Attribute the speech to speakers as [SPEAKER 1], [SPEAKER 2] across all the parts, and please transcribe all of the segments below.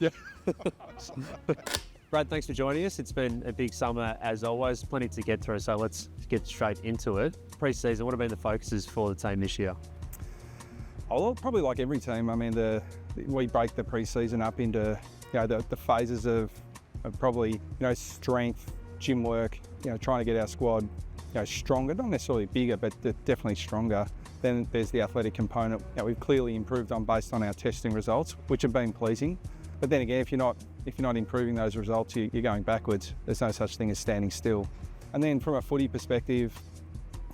[SPEAKER 1] Yeah.
[SPEAKER 2] Brad, thanks for joining us. It's been a big summer as always, plenty to get through, so let's get straight into it. Pre-season, what have been the focuses for the team this year?
[SPEAKER 1] Oh, well, probably like every team. I mean, we break the pre-season up into the phases of probably strength, gym work, trying to get our squad stronger, not necessarily bigger, but definitely stronger. Then there's the athletic component. We've clearly improved on based on our testing results, which have been pleasing. But then again, if you're not improving those results, you're going backwards. There's no such thing as standing still. And then from a footy perspective,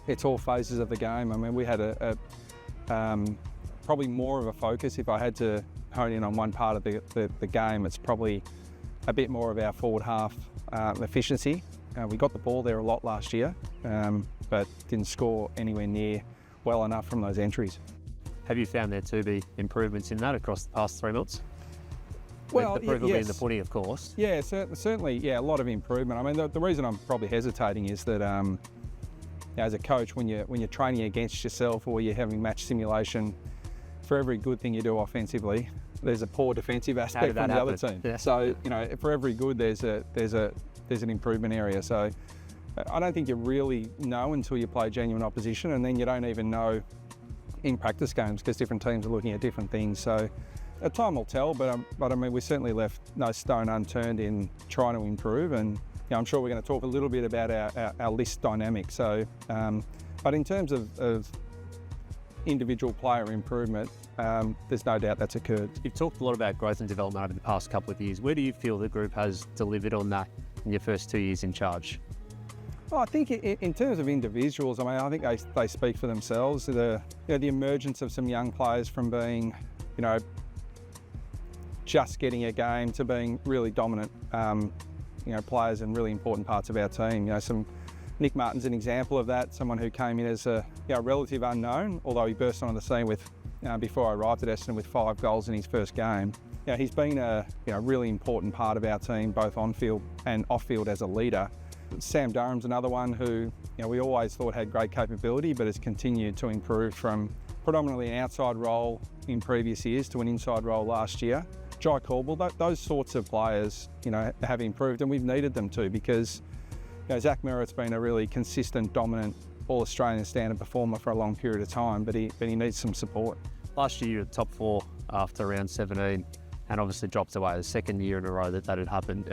[SPEAKER 1] it's all phases of the game. I mean, we had probably more of a focus. If I had to hone in on one part of the game, it's probably a bit more of our forward half efficiency. We got the ball there a lot last year, but didn't score anywhere near well enough from those entries.
[SPEAKER 2] Have you found there to be improvements in that across the past 3 months?
[SPEAKER 1] Well,
[SPEAKER 2] the proof will be in
[SPEAKER 1] yes.
[SPEAKER 2] the footy, of course.
[SPEAKER 1] Yeah, certainly, a lot of improvement. I mean, the reason I'm probably hesitating is that as a coach, when you're training against yourself or you're having match simulation, for every good thing you do offensively, there's a poor defensive aspect from the other team.
[SPEAKER 2] Yeah.
[SPEAKER 1] So for every good, there's an improvement area. So I don't think you really know until you play genuine opposition, and then you don't even know in practice games because different teams are looking at different things. So time will tell, but I mean, we certainly left no stone unturned in trying to improve, and I'm sure we're going to talk a little bit about our list dynamic. So, but in terms of individual player improvement, there's no doubt that's occurred.
[SPEAKER 2] You've talked a lot about growth and development over the past couple of years. Where do you feel the group has delivered on that in your first 2 years in charge?
[SPEAKER 1] Well, I think in terms of individuals, I mean, I think they speak for themselves. The emergence of some young players from being, just getting a game to being really dominant, players in really important parts of our team. Nick Martin's an example of that, someone who came in as a relative unknown, although he burst onto the scene with, before I arrived at Essendon, with 5 goals in his first game. He's been a really important part of our team, both on field and off field as a leader. Sam Durham's another one who we always thought had great capability, but has continued to improve from predominantly an outside role in previous years to an inside role last year. Jai Caldwell, those sorts of players, have improved, and we've needed them to, because Zach Merritt's been a really consistent, dominant, All-Australian standard performer for a long period of time, but he needs some support.
[SPEAKER 2] Last year you were top 4 after round 17, and obviously dropped away the second year in a row that had happened.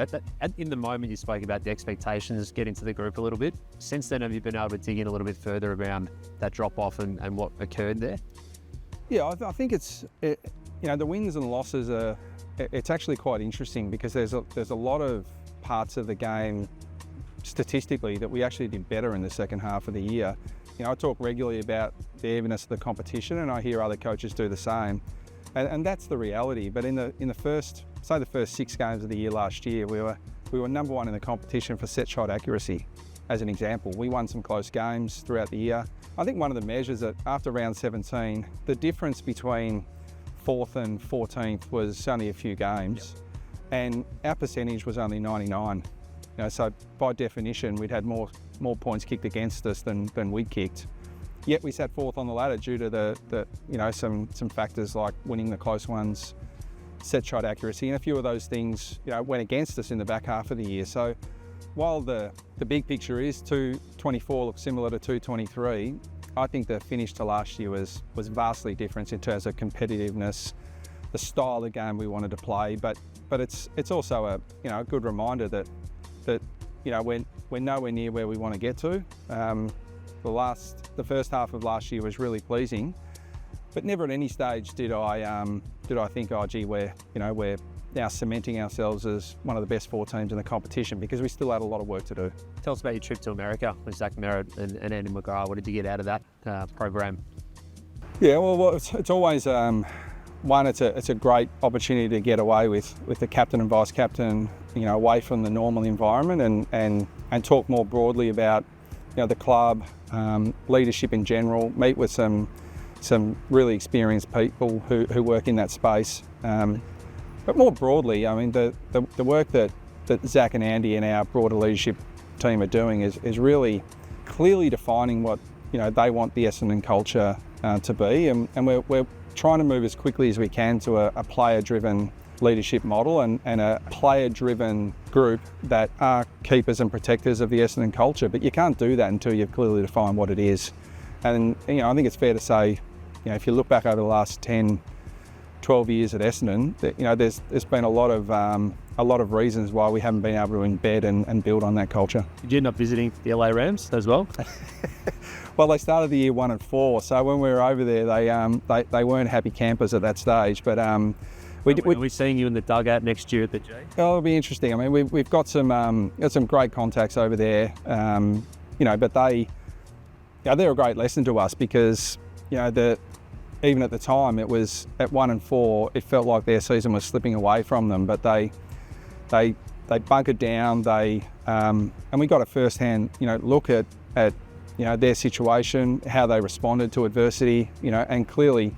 [SPEAKER 2] In the moment you spoke about the expectations, get into the group a little bit. Since then, have you been able to dig in a little bit further around that drop-off and what occurred there?
[SPEAKER 1] Yeah, I think it's, the wins and losses it's actually quite interesting, because there's a lot of parts of the game statistically that we actually did better in the second half of the year. I talk regularly about the evenness of the competition, and I hear other coaches do the same, and that's the reality. But in the first 6 games of the year last year, we were number 1 in the competition for set shot accuracy. As an example, we won some close games throughout the year. I think one of the measures that after round 17, the difference between 4th and 14th was only a few games, and our percentage was only 99. So by definition, we'd had more points kicked against us than we'd kicked. Yet we sat 4th on the ladder due to some factors like winning the close ones, set shot accuracy, and a few of those things went against us in the back half of the year. So while the big picture is 224 looks similar to 223, I think the finish to last year was vastly different in terms of competitiveness, the style of game we wanted to play. But it's also a good reminder that we're nowhere near where we want to get to. The first half of last year was really pleasing, but never at any stage did I think, oh gee, we're now cementing ourselves as one of the best 4 teams in the competition, because we still had a lot of work to do.
[SPEAKER 2] Tell us about your trip to America with Zach Merritt and Andy McGrath. What did you get out of that program?
[SPEAKER 1] Yeah, well, it's always it's a great opportunity to get away with the captain and vice captain, away from the normal environment, and talk more broadly about the club, leadership in general. Meet with some really experienced people who work in that space. But more broadly, I mean, the work that Zach and Andy and our broader leadership team are doing is really clearly defining what they want the Essendon culture to be, and we're trying to move as quickly as we can to a player-driven leadership model and a player-driven group that are keepers and protectors of the Essendon culture. But you can't do that until you've clearly defined what it is. And I think it's fair to say, if you look back over the last 10, 12 years at Essendon, there's been a lot of reasons why we haven't been able to embed and build on that culture.
[SPEAKER 2] Did you end up visiting the LA Rams as well?
[SPEAKER 1] Well, they started the year 1-4, so when we were over there, they weren't happy campers at that stage. But are we
[SPEAKER 2] seeing you in the dugout next year at the G?
[SPEAKER 1] Oh, it'll be interesting. I mean, we've got some great contacts over there. But they're a great lesson to us because even at the time, it was at 1-4. It felt like their season was slipping away from them, but they bunkered down. And we got a first-hand look at their situation, how they responded to adversity. And clearly,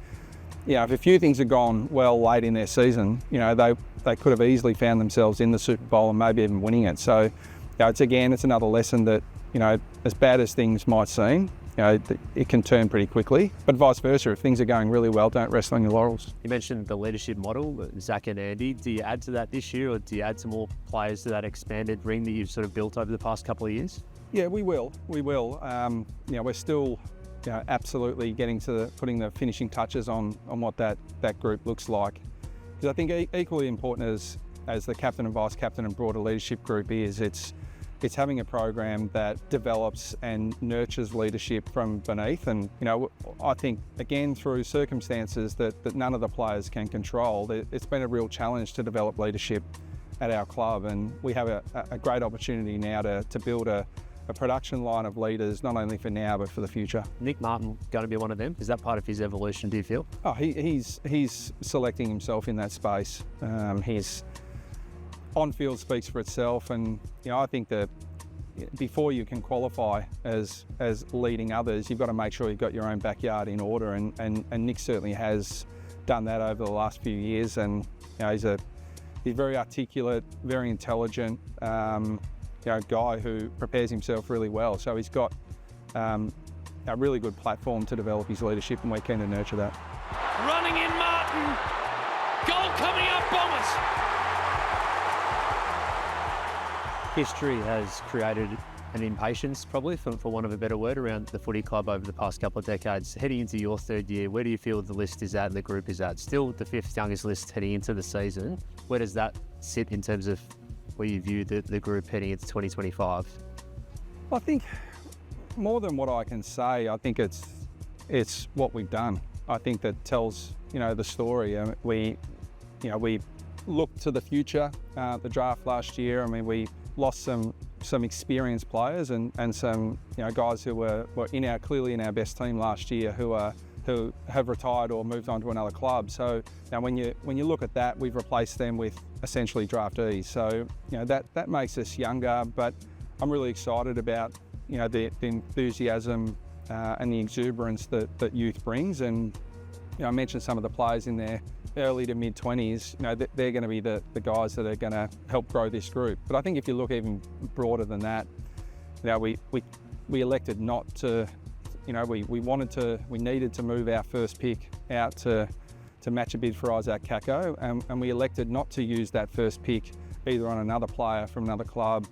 [SPEAKER 1] if a few things had gone well late in their season, they could have easily found themselves in the Super Bowl and maybe even winning it. So, it's another lesson that as bad as things might seem, it can turn pretty quickly, but vice versa. If things are going really well, don't rest on your laurels.
[SPEAKER 2] You mentioned the leadership model, Zach and Andy. Do you add to that this year, or do you add some more players to that expanded ring that you've sort of built over the past couple of years?
[SPEAKER 1] Yeah, we will. We're still absolutely getting to putting the finishing touches on what that group looks like. Because I think equally important as the captain and vice captain and broader leadership group is, it's having a program that develops and nurtures leadership from beneath. And I think again, through circumstances that none of the players can control, it's been a real challenge to develop leadership at our club, and we have a great opportunity now to build a production line of leaders, not only for now but for the future.
[SPEAKER 2] Nick Martin going to be one of them? Is that part of his evolution, do you feel?
[SPEAKER 1] Oh, he's selecting himself in that space. His on-field speaks for itself, and I think that before you can qualify as leading others, you've got to make sure you've got your own backyard in order, and Nick certainly has done that over the last few years. And he's very articulate, very intelligent guy who prepares himself really well. So he's got a really good platform to develop his leadership, and we're keen to nurture that.
[SPEAKER 3] Running in Martin, goal coming up, Bombers.
[SPEAKER 2] History has created an impatience, probably, for want of a better word, around the footy club over the past couple of decades. Heading into your third year, where do you feel the list is at and the group is at? Still the fifth youngest list heading into the season. Where does that sit in terms of where you view the group heading into 2025?
[SPEAKER 1] I think more than what I can say, I think it's what we've done. I think that tells the story. We look to the future. The draft last year, we lost some experienced players and some guys who were clearly in our best team last year who have retired or moved on to another club. So now when you look at that, we've replaced them with essentially draftees. So that makes us younger, but I'm really excited about the enthusiasm and the exuberance that youth brings. And I mentioned some of the players in their early to mid-20s, they're going to be the guys that are going to help grow this group. But I think if you look even broader than that, we elected not to, we needed to move our first pick out to match a bid for Isaac Kako, and we elected not to use that first pick either on another player from another club.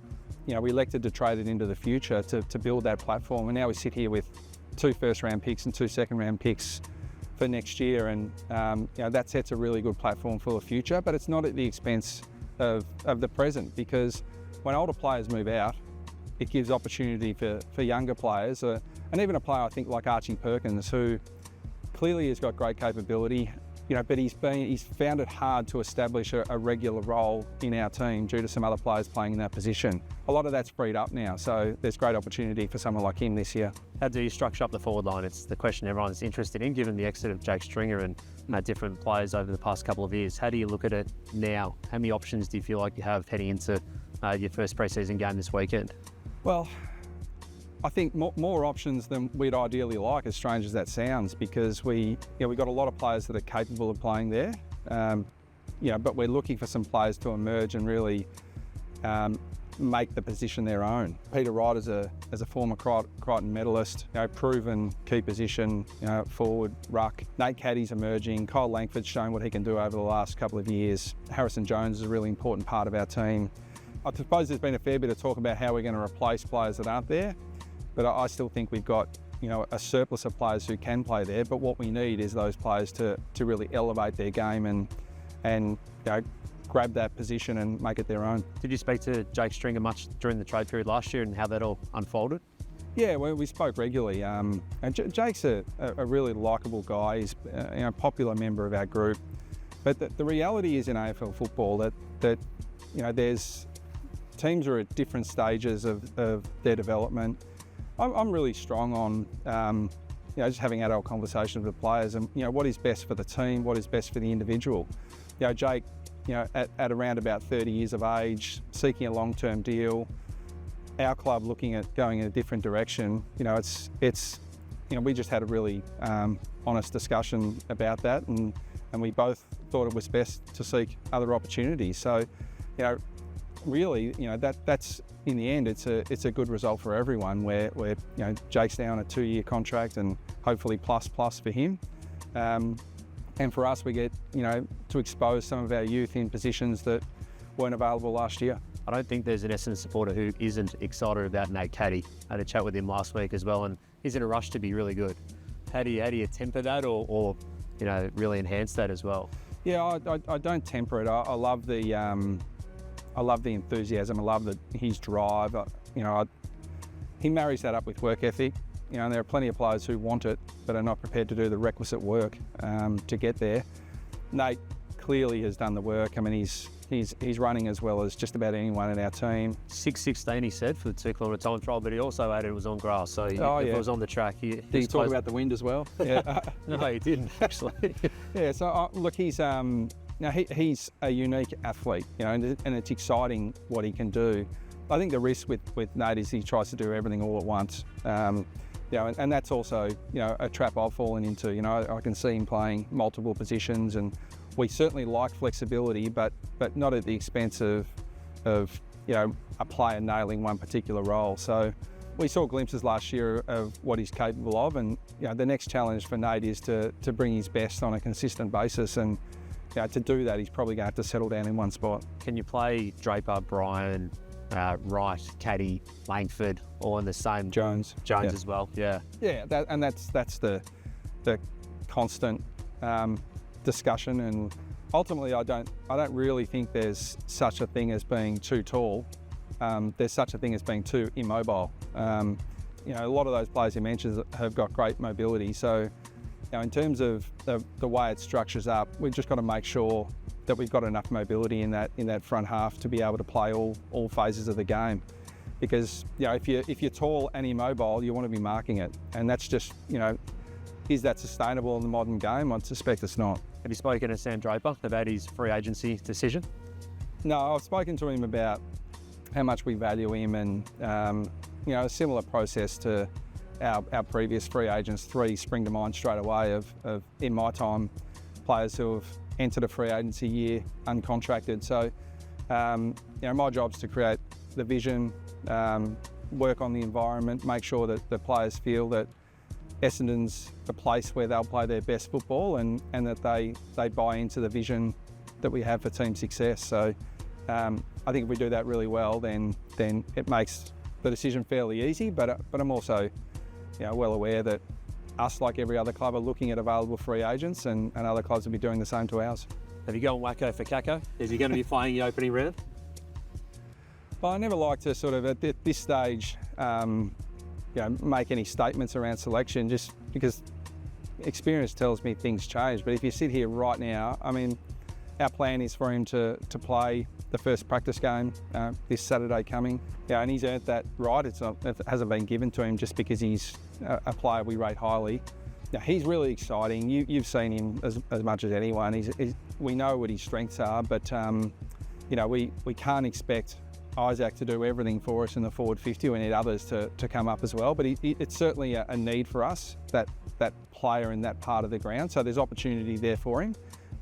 [SPEAKER 1] We elected to trade it into the future to build that platform, and now we sit here with 2 first-round picks and 2 second-round picks for next year, and that sets a really good platform for the future, but it's not at the expense of the present, because when older players move out, it gives opportunity for younger players, and even a player I think like Archie Perkins, who clearly has got great capability, but he's found it hard to establish a regular role in our team due to some other players playing in that position. A lot of that's freed up now, so there's great opportunity for someone like him this year.
[SPEAKER 2] How do you structure up the forward line? It's the question everyone's interested in, given the exit of Jake Stringer and different players over the past couple of years. How do you look at it now? How many options do you feel like you have heading into your first preseason game this weekend?
[SPEAKER 1] Well, I think more options than we'd ideally like, as strange as that sounds, because we've got a lot of players that are capable of playing there, but we're looking for some players to emerge and really make the position their own. Peter Wright as a former Crichton medalist, proven key position, forward, ruck. Nate Caddy's emerging. Kyle Langford's shown what he can do over the last couple of years. Harrison Jones is a really important part of our team. I suppose there's been a fair bit of talk about how we're going to replace players that aren't there, but I still think we've got a surplus of players who can play there, but what we need is those players to really elevate their game and grab that position and make it their own.
[SPEAKER 2] Did you speak to Jake Stringer much during the trade period last year and how that all unfolded?
[SPEAKER 1] Yeah, we spoke regularly. And Jake's a really likeable guy. He's a popular member of our group. But the reality is in AFL football that there's teams are at different stages of their development. I'm really strong on just having adult conversations with players and what is best for the team, what is best for the individual. Jake, at around about 30 years of age, seeking a long-term deal, our club looking at going in a different direction. We just had a really honest discussion about that, and we both thought it was best to seek other opportunities. So, really, that's in the end, it's a good result for everyone. Where Jake's now on a 2-year contract, and hopefully plus for him. And for us, we get to expose some of our youth in positions that weren't available last year.
[SPEAKER 2] I don't think there's an Essendon supporter who isn't excited about Nate Caddy. I had a chat with him last week as well, and he's in a rush to be really good. How do you temper that, or really enhance that as well?
[SPEAKER 1] Yeah, I don't temper it. I love the enthusiasm. I love his drive. He marries that up with work ethic. And there are plenty of players who want it, but are not prepared to do the requisite work to get there. Nate clearly has done the work. I mean, he's running as well as just about anyone in our team.
[SPEAKER 2] 6:16 he said for the 2 kilometre time trial, but he also added it was on grass, so if it was on the track,
[SPEAKER 1] Did he talk about the wind as well? Yeah.
[SPEAKER 2] No, he didn't actually.
[SPEAKER 1] Yeah. So look, he's he's a unique athlete, and it's exciting what he can do. I think the risk with Nate is he tries to do everything all at once. And that's also, a trap I've fallen into. I can see him playing multiple positions, and we certainly like flexibility, but not at the expense of a player nailing one particular role. So we saw glimpses last year of what he's capable of, and the next challenge for Nate is to bring his best on a consistent basis, and to do that, he's probably going to have to settle down in one spot.
[SPEAKER 2] Can you play Draper, Bryan, Wright, Caddy, Langford, all in the same
[SPEAKER 1] Jones
[SPEAKER 2] as well? Yeah.
[SPEAKER 1] Yeah, that's the constant discussion, and ultimately, I don't really think there's such a thing as being too tall. There's such a thing as being too immobile. A lot of those players you mentioned have got great mobility. So, in terms of the way it structures up, we've just got to make sure that we've got enough mobility in that front half to be able to play all phases of the game. Because if you're tall and immobile, you want to be marking it, and that's just is that sustainable in the modern game? I suspect it's not.
[SPEAKER 2] Have you spoken to Sam Draper about his free agency decision?
[SPEAKER 1] No, I've spoken to him about how much we value him, and a similar process to our previous free agents. 3 spring to mind straight away of in my time, players who have entered a free agency year uncontracted. So, my job's to create the vision, work on the environment, make sure that the players feel that Essendon's a place where they'll play their best football, and that they buy into the vision that we have for team success. So, I think if we do that really well, then it makes the decision fairly easy. But I'm also, well aware that us, like every other club, are looking at available free agents, and other clubs will be doing the same to ours.
[SPEAKER 2] Have you gone wacko for Kako? Is he going to be playing the opening round?
[SPEAKER 1] Well, I never like to sort of at this stage, make any statements around selection, just because experience tells me things change. But if you sit here right now, I mean, our plan is for him to play the first practice game this Saturday coming. And he's earned that right. It hasn't been given to him just because he's a player we rate highly. Now, he's really exciting. You've seen him as much as anyone. We know what his strengths are, but we can't expect Isaac to do everything for us in the forward 50. We need others to come up as well. But it's certainly a need for us, that player in that part of the ground. So there's opportunity there for him.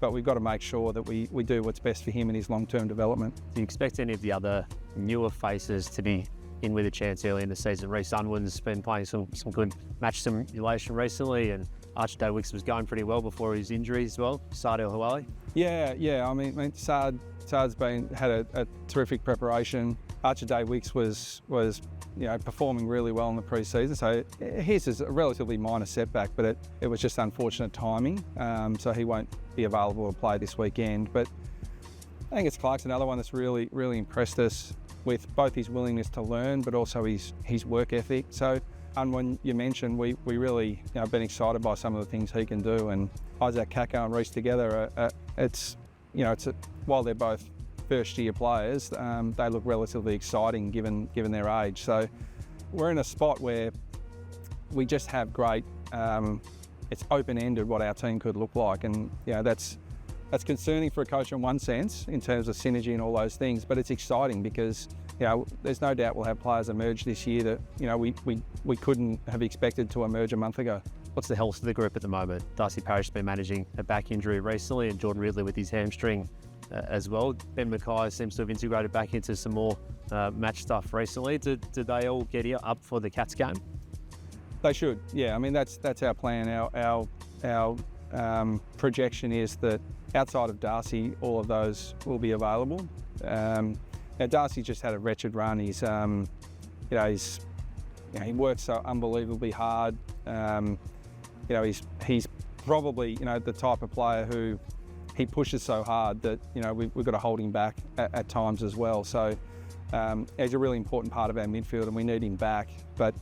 [SPEAKER 1] but we've got to make sure that we do what's best for him in his long-term development.
[SPEAKER 2] Do you expect any of the other newer faces to be in with a chance early in the season? Reece Unwin's been playing some good match simulation recently, and Archie Day-Wicks was going pretty well before his injury as well. Saad El Hawali.
[SPEAKER 1] Yeah. I mean Saad's had a terrific preparation. Archie Day-Wicks was performing really well in the pre-season. So his is a relatively minor setback, but it was just unfortunate timing. So he won't be available to play this weekend. But I think it's Clark's another one that's really impressed us with both his willingness to learn, but also his work ethic. So, and when you mentioned, we really been excited by some of the things he can do. And Isaac Kako and Reece together, while they're both first-year players, they look relatively exciting given their age. So we're in a spot where we just have great. It's open-ended what our team could look like, and that's concerning for a coach in one sense in terms of synergy and all those things. But it's exciting because there's no doubt we'll have players emerge this year that we couldn't have expected to emerge a month ago.
[SPEAKER 2] What's the health of the group at the moment? Darcy Parrish has been managing a back injury recently, and Jordan Ridley with his hamstring as well. Ben Mackay seems to have integrated back into some more match stuff recently. Did they all get up for the Cats game?
[SPEAKER 1] They should. Yeah, I mean that's our plan. Our projection is that outside of Darcy, all of those will be available. Now Darcy just had a wretched run. He works so unbelievably hard. He's probably the type of player who he pushes so hard that we've got to hold him back at times as well. So he's a really important part of our midfield, and we need him back. But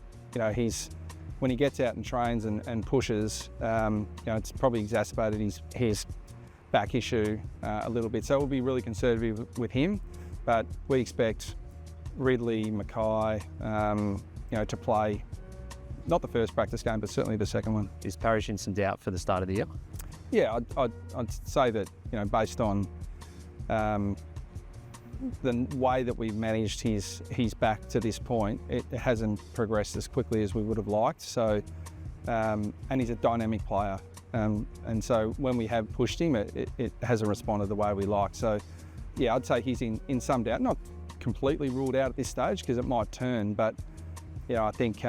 [SPEAKER 1] when he gets out and trains and pushes, it's probably exacerbated his back issue a little bit. So we'll be really conservative with him. But we expect Ridley, Mackay, to play not the first practice game, but certainly the second one.
[SPEAKER 2] Is Parrish in some doubt for the start of the year?
[SPEAKER 1] Yeah, I'd say that based on the way that we've managed his back to this point, it hasn't progressed as quickly as we would have liked. So, and he's a dynamic player, and so when we have pushed him, it hasn't responded the way we like. So, yeah, I'd say he's in some doubt, not completely ruled out at this stage because it might turn, but I think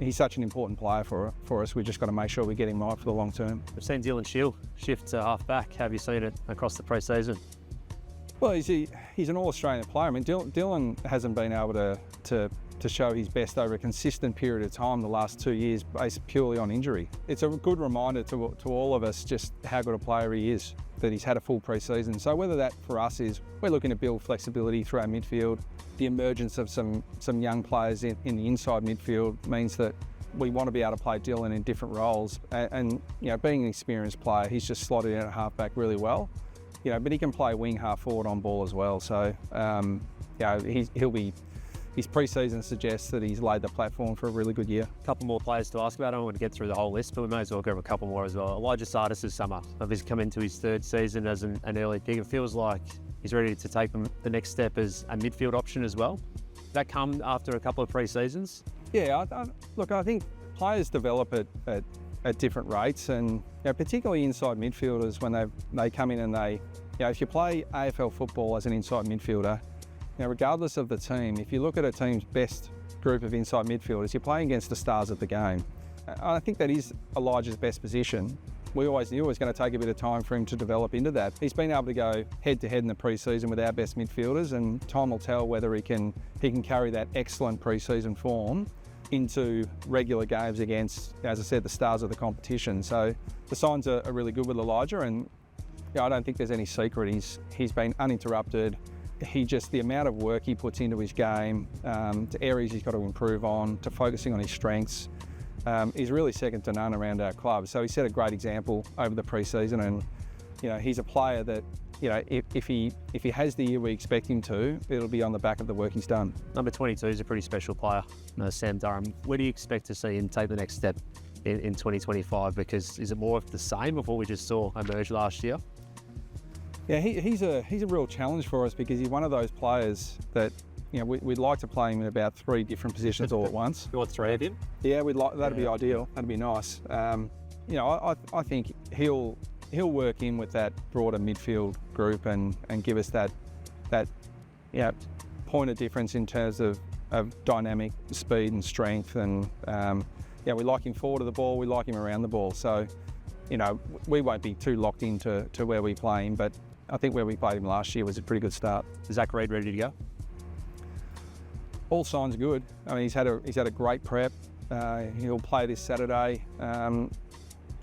[SPEAKER 1] he's such an important player for us. We've just got to make sure we get him right for the long term.
[SPEAKER 2] We've seen Dylan Shield shift to half back. Have you seen it across the pre-season?
[SPEAKER 1] Well, he's an All-Australian player. I mean, Dylan hasn't been able to show his best over a consistent period of time the last 2 years based purely on injury. It's a good reminder to all of us just how good a player he is, that he's had a full pre-season. So whether that for us is we're looking to build flexibility through our midfield, the emergence of some young players in the inside midfield means that we want to be able to play Dylan in different roles. And being an experienced player, he's just slotted in at half-back really well. But he can play wing, half-forward on ball as well. So his pre-season suggests that he's laid the platform for a really good year.
[SPEAKER 2] A couple more players to ask about. I don't want to get through the whole list, but we may as well grab a couple more as well. Elijah Sardis this summer. He's come into his third season as an early pick. It feels like he's ready to take the next step as a midfield option as well. Did that come after a couple of pre-seasons?
[SPEAKER 1] Yeah, I think players develop at different rates, and particularly inside midfielders when they come in and if you play AFL football as an inside midfielder, regardless of the team, if you look at a team's best group of inside midfielders, you're playing against the stars of the game. I think that is Elijah's best position. We always knew it was going to take a bit of time for him to develop into that. He's been able to go head-to-head in the pre-season with our best midfielders, and time will tell whether he can carry that excellent pre-season form into regular games against, as I said, the stars of the competition. So the signs are really good with Elijah, and I don't think there's any secret. He's been uninterrupted. The amount of work he puts into his game, to areas he's got to improve on, to focusing on his strengths, is really second to none around our club. So he set a great example over the pre-season, and he's a player that if he has the year we expect him to, it'll be on the back of the work he's done.
[SPEAKER 2] Number 22 is a pretty special player, Sam Durham. Where do you expect to see him take the next step in 2025? Because is it more of the same of what we just saw emerge last year?
[SPEAKER 1] Yeah, he's a real challenge for us because he's one of those players that we'd like to play him in about 3 different positions all at once.
[SPEAKER 2] You want 3 of him?
[SPEAKER 1] Yeah, that'd be ideal. That'd be nice. I think he'll he'll work in with that broader midfield group and give us that point of difference in terms of dynamic speed and strength. And we like him forward of the ball, we like him around the ball. So, we won't be too locked into where we play him, but I think where we played him last year was a pretty good start.
[SPEAKER 2] Is Zach Reid ready to go?
[SPEAKER 1] All signs are good. I mean, he's had a great prep. He'll play this Saturday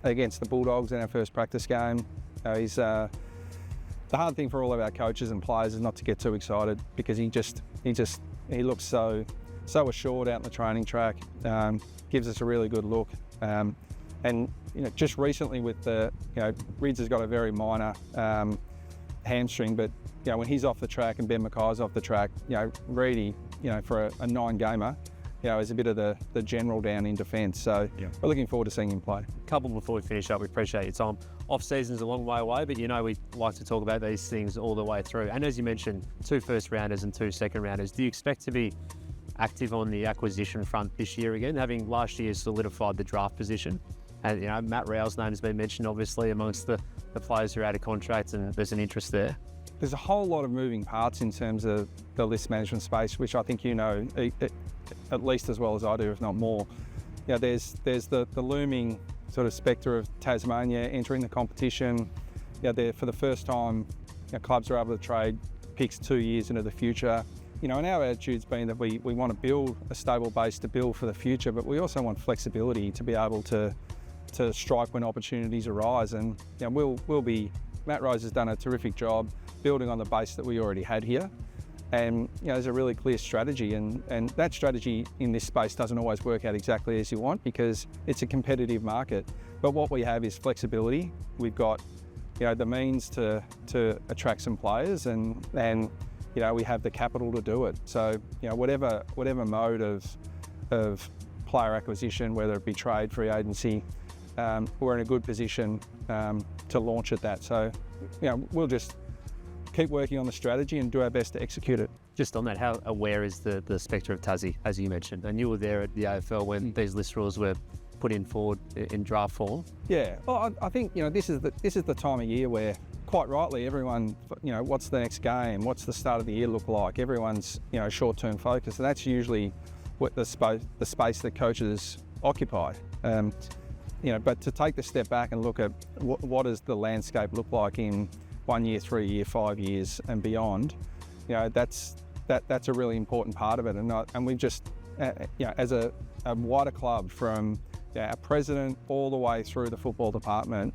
[SPEAKER 1] against the Bulldogs in our first practice game. The hard thing for all of our coaches and players is not to get too excited, because he looks so assured out in the training track. Gives us a really good look. And just recently with Rids has got a very minor hamstring, but when he's off the track and Ben Mackay's off the track, Reedy, for a 9-gamer, is a bit of the general down in defence. So we're looking forward to seeing him play.
[SPEAKER 2] Couple before we finish up, we appreciate your time. Off season's a long way away, but we like to talk about these things all the way through. And as you mentioned, 2 first-rounders and 2 second-rounders. Do you expect to be active on the acquisition front this year again, having last year solidified the draft position? And Matt Rowe's name has been mentioned, obviously, amongst the players who are out of contract, and there's an interest there. There's
[SPEAKER 1] a whole lot of moving parts in terms of the list management space, which I think at least as well as I do, if not more. There's the looming sort of spectre of Tasmania entering the competition. For the first time, clubs are able to trade picks 2 years into the future. And our attitude's been that we want to build a stable base to build for the future, but we also want flexibility to be able to strike when opportunities arise. And Matt Rose has done a terrific job building on the base that we already had here. And there's a really clear strategy, and that strategy in this space doesn't always work out exactly as you want, because it's a competitive market. But what we have is flexibility. We've got the means to attract some players, and we have the capital to do it. So whatever mode of player acquisition, whether it be trade, free agency, we're in a good position to launch at that. So we'll just keep working on the strategy and do our best to execute it.
[SPEAKER 2] Just on that, how aware is the spectre of Tassie, as you mentioned? And you were there at the AFL when these list rules were put in forward in draft form.
[SPEAKER 1] Yeah, well, I think this is the time of year where, quite rightly, everyone, what's the next game? What's the start of the year look like? Everyone's short-term focus, and that's usually what the space that coaches occupy. But to take the step back and look at what does the landscape look like in 1 year, 3 year, 5 years and beyond, that's a really important part of it. And we've just, as a wider club, from our president all the way through the football department,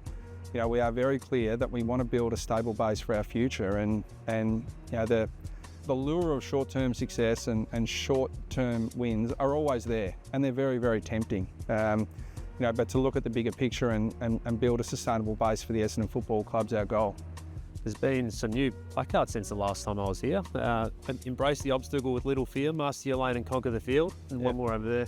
[SPEAKER 1] we are very clear that we want to build a stable base for our future. And the lure of short-term success and short-term wins are always there, and they're very, very tempting. But to look at the bigger picture and build a sustainable base for the Essendon Football Club's our goal.
[SPEAKER 2] There's been some new placards since the last time I was here. Embrace the obstacle with little fear, master your lane and conquer the field. And one more over there.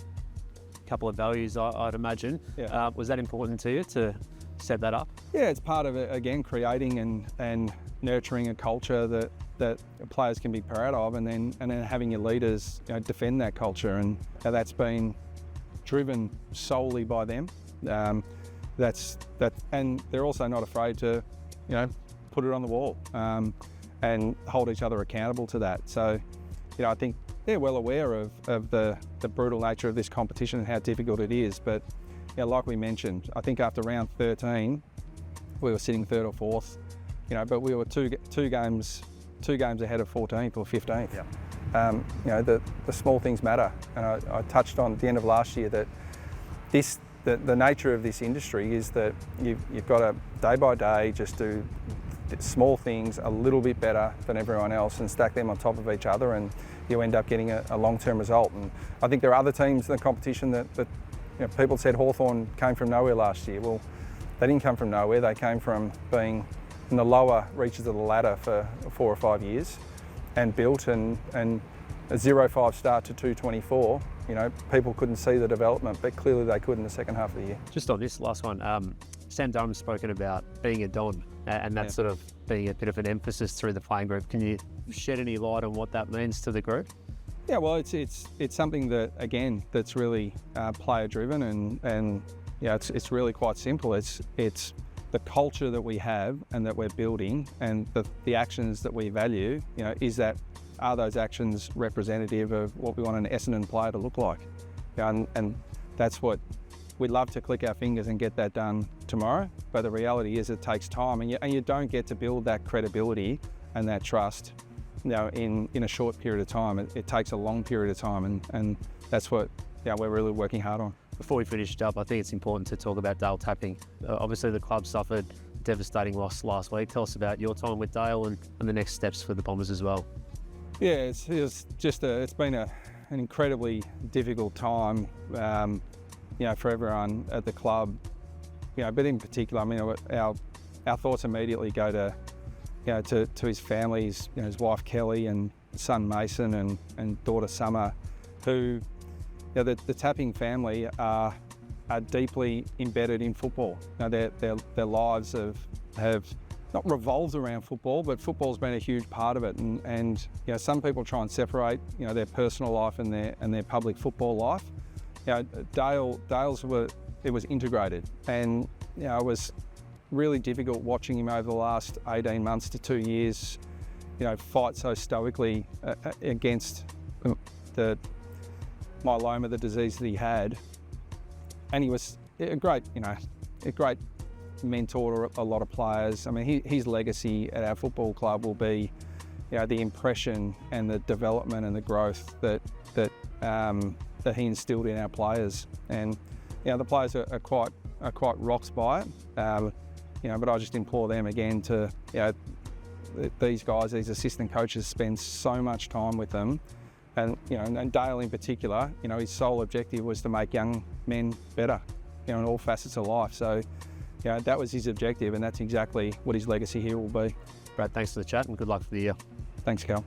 [SPEAKER 2] A couple of values, I'd imagine. Yeah. Was that important to you to set that up? Yeah, it's part of it, again, creating and nurturing a culture that players can be proud of, and then having your leaders defend that culture. And that's been driven solely by them. And they're also not afraid to, put it on the wall and hold each other accountable to that. So, I think they're well aware of the brutal nature of this competition and how difficult it is. But like we mentioned, I think after round 13, we were sitting 3rd or 4th, but we were two games ahead of 14th or 15th. Yeah. The small things matter. And I touched on at the end of last year that the nature of this industry is that you've got to, day by day, just do small things a little bit better than everyone else and stack them on top of each other, and you end up getting a long-term result. And I think there are other teams in the competition that people said Hawthorn came from nowhere last year. Well, they didn't come from nowhere. They came from being in the lower reaches of the ladder for 4 or 5 years and built, and a 0-5 start to 224. People couldn't see the development, but clearly they could in the second half of the year. Just on this last one, Sam Dunham's spoken about being a Don, and that sort of being a bit of an emphasis through the playing group. Can you shed any light on what that means to the group? Yeah, well, it's something that, again, that's really player driven, and it's really quite simple. It's
[SPEAKER 1] the culture that we have and that we're building, and the actions that we value, you know, are those actions representative of what we want an Essendon player to look like? You know, and that's what we'd love to click our fingers and get that done tomorrow. But the reality is it takes time, and you don't get to build that credibility and that trust, you know, in a short period of time. It takes a long period of time, and that's what, you know, we're really working hard on.
[SPEAKER 2] Before we finish up, I think it's important to talk about Dale Tapping. Obviously, the club suffered a devastating loss last week. Tell us about your time with Dale and the next steps for the Bombers as well.
[SPEAKER 1] Yeah, it's been an incredibly difficult time, you know, for everyone at the club. You know, but in particular, I mean, our thoughts immediately go to, you know, to his family, his wife Kelly and son Mason and daughter Summer, who, you know, the Tapping family are deeply embedded in football. You know, their lives have not revolved around football, but football's been a huge part of it. And you know, some people try and separate, you know, their personal life and their public football life. You know, Dale's it was integrated, and you know, it was really difficult watching him over the last 18 months to 2 years, you know, fight so stoically against the myeloma, the disease that he had. And he was a great mentor to a lot of players. I mean, his legacy at our football club will be, you know, the impression and the development and the growth that he instilled in our players. And you know, the players are quite rocked by it. You know, but I just implore them again to, you know, these guys, these assistant coaches, spend so much time with them. And you know, and Dale in particular, you know, his sole objective was to make young men better, you know, in all facets of life. So, you know, that was his objective, and that's exactly what his legacy here will be.
[SPEAKER 2] Brad, thanks for the chat and good luck for the year.
[SPEAKER 1] Thanks, Cal.